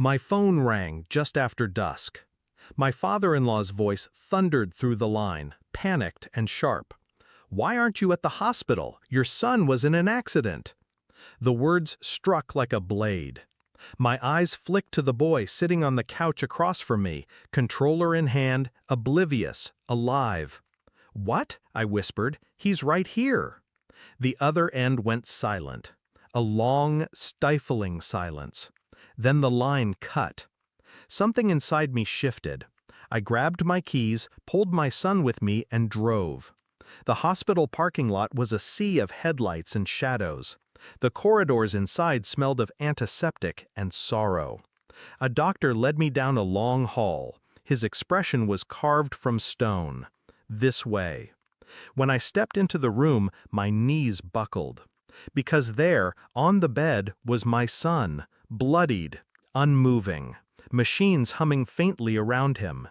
My phone rang just after dusk. My father-in-law's voice thundered through the line, panicked and sharp. "Why aren't you at the hospital? Your son was in an accident." The words struck like a blade. My eyes flicked to the boy sitting on the couch across from me, controller in hand, oblivious, alive. "What?" I whispered. "He's right here." The other end went silent. A long, stifling silence. Then the line cut. Something inside me shifted. I grabbed my keys, pulled my son with me, and drove. The hospital parking lot was a sea of headlights and shadows. The corridors inside smelled of antiseptic and sorrow. A doctor led me down a long hall. His expression was carved from stone. This way. When I stepped into the room, my knees buckled. Because there, on the bed, was my son, bloodied, unmoving, machines humming faintly around him.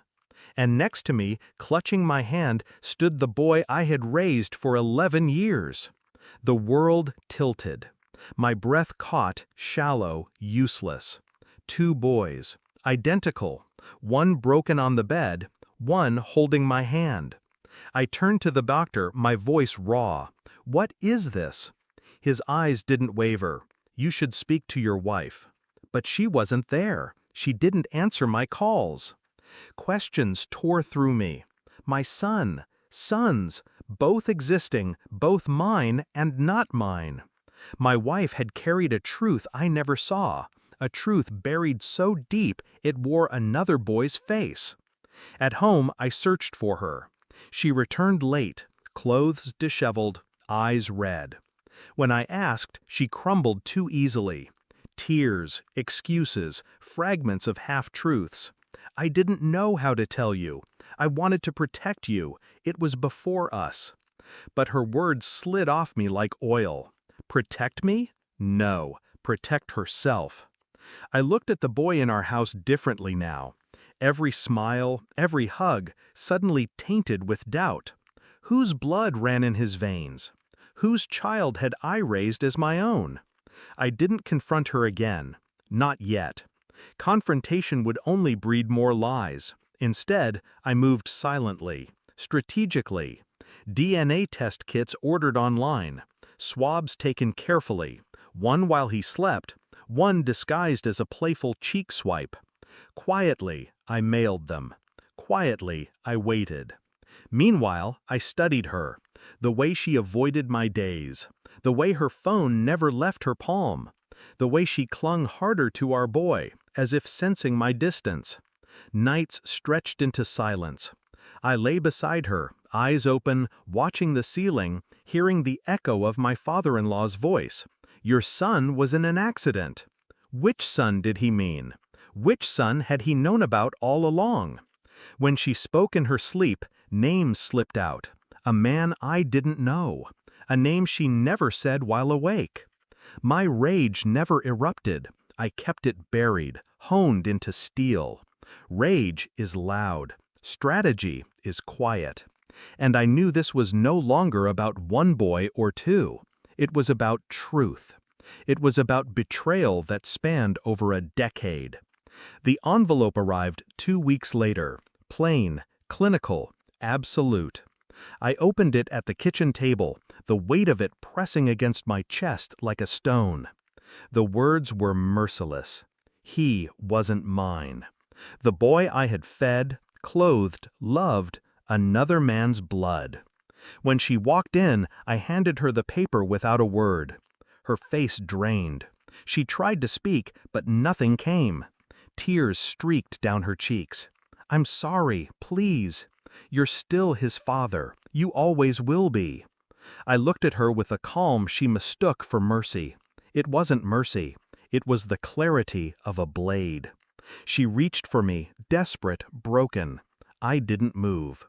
And next to me, clutching my hand, stood the boy I had raised for 11 years. The world tilted. My breath caught, shallow, useless. 2 boys, identical, one broken on the bed, one holding my hand. I turned to the doctor, my voice raw. "What is this?" His eyes didn't waver. "You should speak to your wife." But she wasn't there. She didn't answer my calls. Questions tore through me. My son, sons, both existing, both mine and not mine. My wife had carried a truth I never saw, a truth buried so deep it wore another boy's face. At home, I searched for her. She returned late, clothes disheveled, eyes red. When I asked, she crumbled too easily. Tears, excuses, fragments of half-truths. "I didn't know how to tell you. I wanted to protect you. It was before us." But her words slid off me like oil. Protect me? No, protect herself. I looked at the boy in our house differently now. Every smile, every hug, suddenly tainted with doubt. Whose blood ran in his veins? Whose child had I raised as my own? I didn't confront her again. Not yet. Confrontation would only breed more lies. Instead, I moved silently, strategically. DNA test kits ordered online. Swabs taken carefully. One while he slept, one disguised as a playful cheek swipe. Quietly, I mailed them. Quietly, I waited. Meanwhile, I studied her. The way she avoided my days. The way her phone never left her palm. The way she clung harder to our boy, as if sensing my distance. Nights stretched into silence. I lay beside her, eyes open, watching the ceiling, hearing the echo of my father-in-law's voice. "Your son was in an accident." Which son did he mean? Which son had he known about all along? When she spoke in her sleep, names slipped out. A man I didn't know. A name she never said while awake. My rage never erupted. I kept it buried, honed into steel. Rage is loud. Strategy is quiet. And I knew this was no longer about one boy or two. It was about truth. It was about betrayal that spanned over a decade. The envelope arrived 2 weeks later. Plain, clinical, absolute. I opened it at the kitchen table, the weight of it pressing against my chest like a stone. The words were merciless. He wasn't mine. The boy I had fed, clothed, loved, another man's blood. When she walked in, I handed her the paper without a word. Her face drained. She tried to speak, but nothing came. Tears streaked down her cheeks. "I'm sorry, please. You're still his father. You always will be." I looked at her with a calm she mistook for mercy. It wasn't mercy. It was the clarity of a blade. She reached for me, desperate, broken. I didn't move.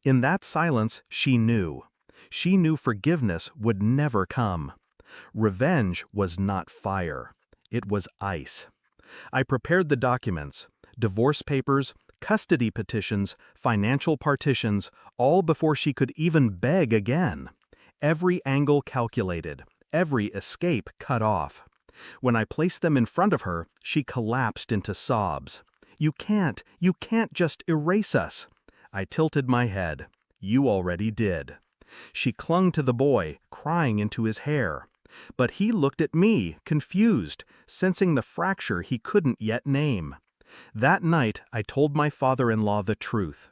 In that silence, she knew. She knew forgiveness would never come. Revenge was not fire. It was ice. I prepared the documents, divorce papers, custody petitions, financial partitions, all before she could even beg again. Every angle calculated, every escape cut off. When I placed them in front of her, she collapsed into sobs. You can't just erase us." I tilted my head. "You already did." She clung to the boy, crying into his hair. But he looked at me, confused, sensing the fracture he couldn't yet name. That night, I told my father-in-law the truth.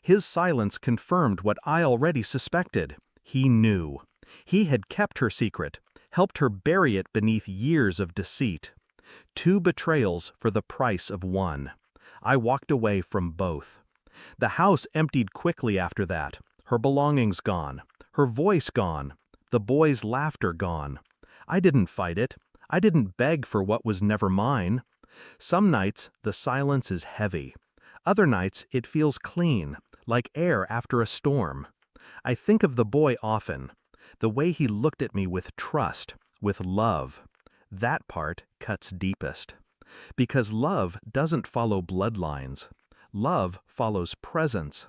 His silence confirmed what I already suspected. He knew. He had kept her secret, helped her bury it beneath years of deceit. 2 betrayals for the price of 1. I walked away from both. The house emptied quickly after that, her belongings gone, her voice gone, the boy's laughter gone. I didn't fight it. I didn't beg for what was never mine. Some nights, the silence is heavy. Other nights, it feels clean, like air after a storm. I think of the boy often, the way he looked at me with trust, with love. That part cuts deepest. Because love doesn't follow bloodlines. Love follows presence.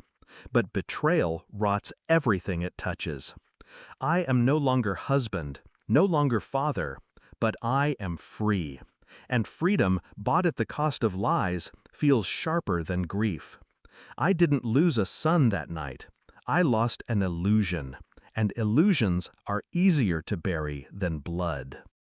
But betrayal rots everything it touches. I am no longer husband, no longer father, but I am free. And freedom, bought at the cost of lies, feels sharper than grief. I didn't lose a son that night. I lost an illusion. And illusions are easier to bury than blood.